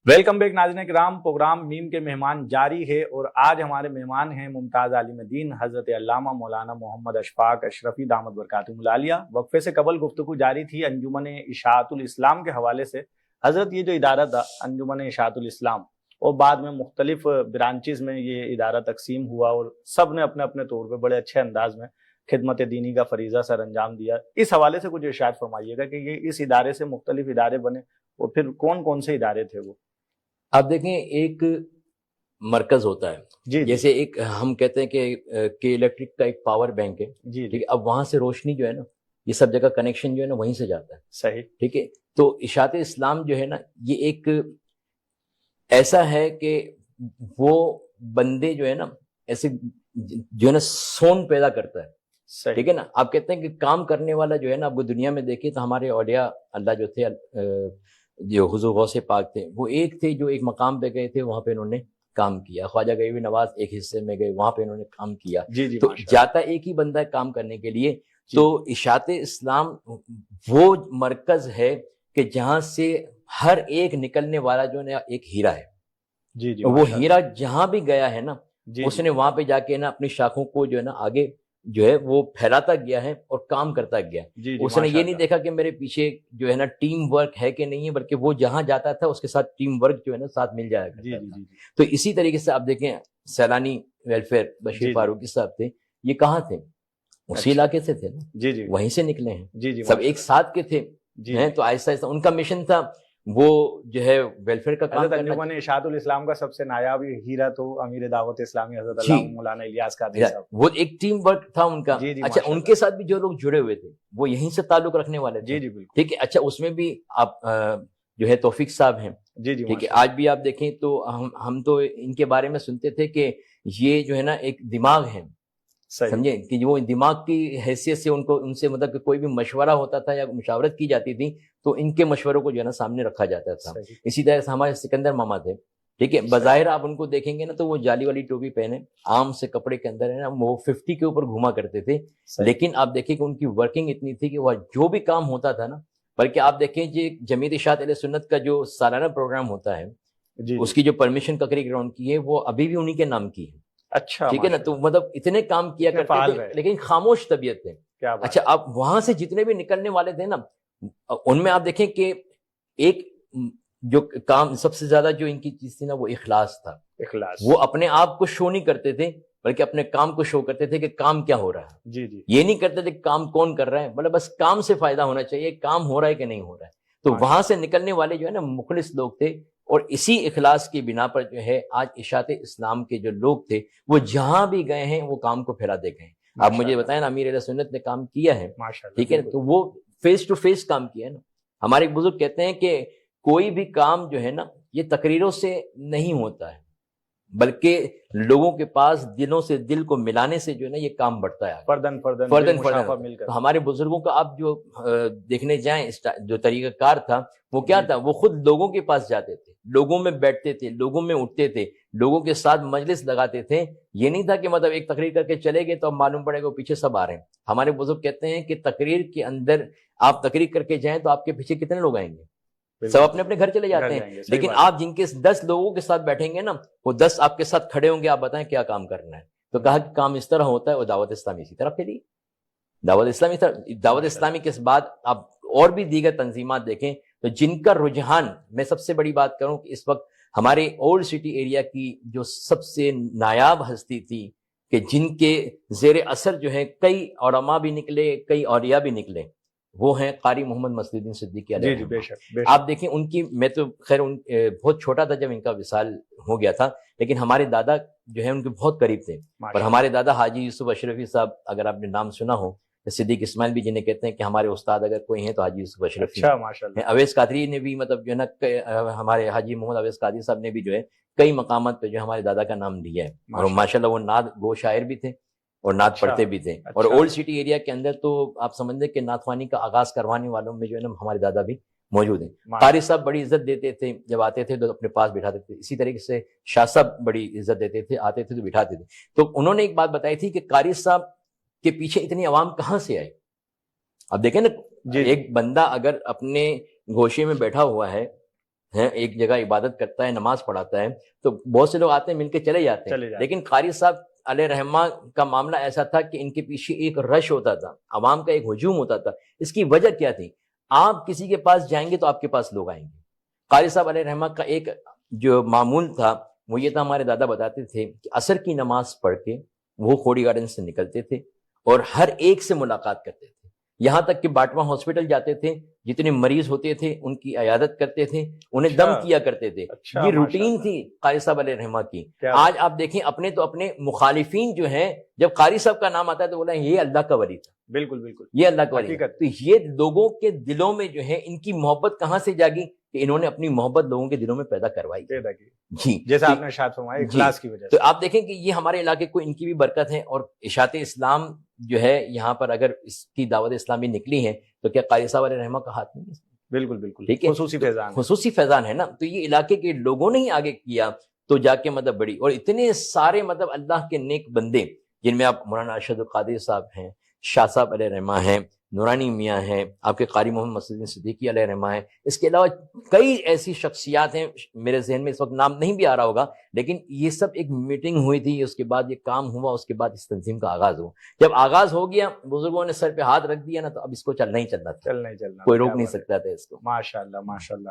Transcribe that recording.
Welcome back नाज़रीन किराम। Programme meme के मेहमान जारी है और आज हमारे मेहमान हैं मुमताज़ आलिम दीन हज़रत अल्लामा मौलाना मोहम्मद अशफाक अशरफी दामद बरकातुहुल आलिया। वक्फे से कबल गुफ्तगू जारी थी अंजुमन इशाअतुल इस्लाम के हवाले से। हज़रत ये जो इदारा था अंजुमन इशाअतुल इस्लाम और बाद में मुख्तलिफ ब्रांचेस में ये इदारा तकसीम हुआ और सब ने अपने अपने तौर पर बड़े अच्छे अंदाज में खिदमत दीनी का फरीज़ा सर अंजाम दिया। इस हवाले से कुछ इरशाद फरमाइएगा कि ये इस इदारे से मुख्तलिफ इदारे बने और फिर कौन कौन से इदारे थे वो। आप देखें, एक मरकज होता है जी जैसे एक हम कहते हैं कि इलेक्ट्रिक का एक पावर बैंक है। जी ठीक है, अब वहां से रोशनी जो है ना, ये सब जगह कनेक्शन जो है ना वहीं से जाता है। सही। ठीक है, तो इशाअत इस्लाम जो है ना, ये एक ऐसा है कि वो बंदे जो है ना ऐसे जो है ना सोन पैदा करता है। सही। ठीक है ना, आप कहते हैं कि काम करने वाला जो है ना, आपको दुनिया में देखिए तो हमारे औलिया अल्लाह जो थे, जो हुजूर गौसे पाक थे, वो एक थे जो एक मकाम पे गए थे, वहां पे इन्होंने काम किया। ख्वाजा गरीब नवाज एक हिस्से में गए, वहां पे इन्होंने काम किया। जी तो जाता एक ही बंदा है काम करने के लिए। तो इशाअत इस्लाम वो मरकज है कि जहां से हर एक निकलने वाला जो है एक हीरा है। जी जी, वो हीरा जहां भी गया है ना, उसने वहां पे जाके ना अपनी शाखों को जो है ना आगे जो है वो फैलाता गया है और काम करता गया। उसने ये नहीं देखा कि मेरे पीछे जो है ना टीम वर्क है कि नहीं है, बल्कि वो जहां जाता था उसके साथ टीम वर्क जो है ना साथ मिल जाया करता था। तो इसी तरीके से आप देखें, सैलानी वेलफेयर बशीर फारूकी साहब थे, ये कहाँ थे? उसी इलाके से थे ना, वहीं से निकले हैं, सब एक साथ के थे। तो आहिस्ता आहिस्ता उनका मिशन था वो जो है वेलफेयर का काम करना। अंजुमन इशाअतुल इस्लाम का सबसे नायाब हीरा तो अमीर दावत इस्लामी हज़रत अल्लामा मौलाना इलियास कादरी साहब, वो एक टीम वर्क था उनका। अच्छा, उनके साथ भी जो लोग जुड़े हुए थे वो यहीं से ताल्लुक रखने वाले थे। जी बिल्कुल। ठीक है, अच्छा, उसमें भी आप जो है तौफीक साहब हैं। ठीक है, आज भी आप देखें तो हम तो इनके बारे में सुनते थे कि ये जो है ना एक दिमाग है, समझे, कि वो दिमाग की हैसियत से उनको उनसे मतलब कि कोई भी मशवरा होता था या मुशावरत की जाती थी तो इनके मशवरों को जो है ना सामने रखा जाता था। इसी तरह से हमारे सिकंदर मामा थे। ठीक है, बज़ाहिर आप उनको देखेंगे ना तो वो जाली वाली टोपी पहने आम से कपड़े के अंदर है ना, वो 50 के ऊपर घुमा करते थे। लेकिन आप देखिए कि उनकी वर्किंग इतनी थी कि वह जो भी काम होता था ना, बल्कि आप देखें जी जमीयत इशाअत अहले सुन्नत का जो सालाना प्रोग्राम होता है उसकी जो परमिशन ककरी ग्राउंड की है वो अभी भी उन्हीं के नाम की है। अच्छा, ठीक है ना, तो मतलब इतने काम किया करते थे लेकिन खामोश तबीयत थे। अच्छा, आप वहां से जितने भी निकलने वाले थे ना, उनमें आप देखें कि एक जो काम सबसे ज्यादा जो इनकी चीज थी ना वो इखलास था। इखलास, वो अपने आप को शो नहीं करते थे बल्कि अपने काम को शो करते थे कि काम क्या हो रहा है। जी। ये नहीं करते थे काम कौन कर रहा है, मतलब बस काम से फायदा होना चाहिए, काम हो रहा है कि नहीं हो रहा है। तो वहां से निकलने वाले जो है ना मुखलिस लोग थे और इसी इखलास की बिना पर जो है आज इशाअत इस्लाम के जो लोग थे वो जहां भी गए हैं वो काम को फैला दे गए। आप मुझे बताएं ना, अमीर अहले सुन्नत ने काम किया है, ठीक है, तो वो फेस टू फेस काम किया है ना। हमारे बुजुर्ग कहते हैं कि कोई भी काम जो है ना ये तकरीरों से नहीं होता है बल्कि लोगों के पास दिलों से दिल को मिलाने से जो है ना ये काम बढ़ता है, फर्दन मिलकर। तो हमारे बुजुर्गों का आप जो देखने जाएं जो तरीकाकार था वो क्या था, वो खुद लोगों के पास जाते थे, लोगों में बैठते थे, लोगों में उठते थे, लोगों के साथ मजलिस लगाते थे। ये नहीं था कि मतलब एक तकरीर करके चले गए तो अब मालूम पड़ेगा पीछे सब आ रहे हैं। हमारे बुजुर्ग कहते हैं कि तकरीर के अंदर आप तकरीर करके जाएं तो आपके पीछे कितने लोग आएंगे, सब अपने अपने घर चले जाते हैं। लेकिन आप जिनके 10 लोगों के साथ बैठेंगे ना वो 10 आपके साथ खड़े होंगे, आप बताएं क्या काम करना है। तो कहा कि काम इस तरह होता है और दावत इस्लामी इसी तरह फैली। दावत इस्लामी के बाद आप और भी दीगर तंजीमात देखें तो जिनका रुझान, मैं सबसे बड़ी बात करूं कि इस वक्त हमारे ओल्ड सिटी एरिया की जो सबसे नायाब हस्ती थी कि जिनके जेर असर जो है कई उलमा भी निकले, कई औलिया भी निकले, वो हैं कारी मोहम्मद मसदुद्दीन सिद्दीकी अलैहि। बेशक आप देखें उनकी, मैं तो खैर बहुत छोटा था जब इनका विसाल हो गया था, लेकिन हमारे दादा जो है उनके बहुत करीब थे। और हमारे दादा हाजी यूसुफ अशरफी साहब, अगर आपने नाम सुना हो, सिद्दीक इस्माइल भी जिन्हें कहते हैं कि हमारे उस्ताद अगर कोई हैं तो हाजी यूसुफ अशरफी। अच्छा, अवैस कादरी ने भी मतलब जो है ना हमारे हाजी मोहम्मद अवैस कादरी साहब ने भी जो है कई मकामात पे जो हमारे दादा का नाम लिया है। और माशाल्लाह वो नात गो शायर भी थे और नात पढ़ते भी थे। और ओल्ड सिटी एरिया के अंदर तो आप समझ लें कि नातवानी का आगाज करवाने वालों में जो है ना हमारे दादा भी मौजूद हैं। कारी साहब बड़ी इज्जत देते थे, जब आते थे तो अपने पास बिठाते थे। इसी तरीके से शाह साहब बड़ी इज्जत देते थे, आते थे तो बिठाते थे। तो उन्होंने एक बात बताई थी कि कारी साहब के पीछे इतनी आवाम कहाँ से आई। अब देखें ना, एक बंदा अगर अपने गोशे में बैठा हुआ है ہے، ایک جگہ عبادت کرتا ہے، نماز پڑھاتا ہے، تو بہت سے لوگ آتے ہیں مل کے چلے جاتے ہیں، لیکن قاری صاحب علیہ رحمہ کا معاملہ ایسا تھا کہ ان کے پیچھے ایک رش ہوتا تھا، عوام کا ایک ہجوم ہوتا تھا. اس کی وجہ کیا تھی؟ آپ کسی کے پاس جائیں گے تو آپ کے پاس لوگ آئیں گے. قاری صاحب علیہ رحمہ کا ایک جو معمول تھا وہ یہ تھا، ہمارے دادا بتاتے تھے کہ عصر کی نماز پڑھ کے وہ کھوڑی گارڈن سے نکلتے تھے اور ہر ایک سے ملاقات کرتے تھے، یہاں تک کہ باٹوا ہاسپٹل جاتے تھے، جتنے مریض ہوتے تھے ان کی عیادت کرتے تھے، انہیں دم کیا کرتے تھے. یہ روٹین تھی قاری صاحب علیہ رحمہ کی. آج آپ دیکھیں اپنے تو اپنے مخالفین جو ہیں، جب قاری صاحب کا نام آتا ہے تو بولیں یہ اللہ کا ولی تھا. بالکل بالکل، یہ اللہ کا ولی. تو یہ لوگوں کے دلوں میں جو ہے ان کی محبت کہاں سے جاگی کہ انہوں نے اپنی محبت لوگوں کے دلوں میں پیدا کروائی. جی، جیسا آپ نے ارشاد فرمایا اخلاص کی وجہ سے. تو آپ دیکھیں کہ یہ ہمارے علاقے کو ان کی بھی برکت ہے، اور اشاعت اسلام جو ہے یہاں پر اگر اس کی دعوت اسلامی نکلی ہے تو کیا قاری صاحب علیہ رحمہ کا ہاتھ نہیں ہے؟ بالکل بالکل، ٹھیک ہے، خصوصی فیضان ہے نا. تو یہ علاقے کے لوگوں نے ہی آگے کیا تو جا کے مطلب بڑی، اور اتنے سارے مطلب اللہ کے نیک بندے جن میں آپ مولانا ارشد القادری صاحب ہیں، شاہ صاحب علیہ رحمہ ہیں، نورانی میاں ہیں، آپ کے قاری محمد مسعود صدیقی علیہ رحمہ ہیں. اس کے علاوہ کئی ایسی شخصیات ہیں، میرے ذہن میں اس وقت نام نہیں بھی آ رہا ہوگا، لیکن یہ سب ایک میٹنگ ہوئی تھی، اس کے بعد یہ کام ہوا، اس کے بعد اس تنظیم کا آغاز ہوا. جب آغاز ہو گیا بزرگوں نے سر پہ ہاتھ رکھ دیا نا، تو اب اس کو چلنا ہی چلنا تھا، کوئی روک نہیں سکتا تھا اس کو. ماشاء اللہ ماشاء اللہ.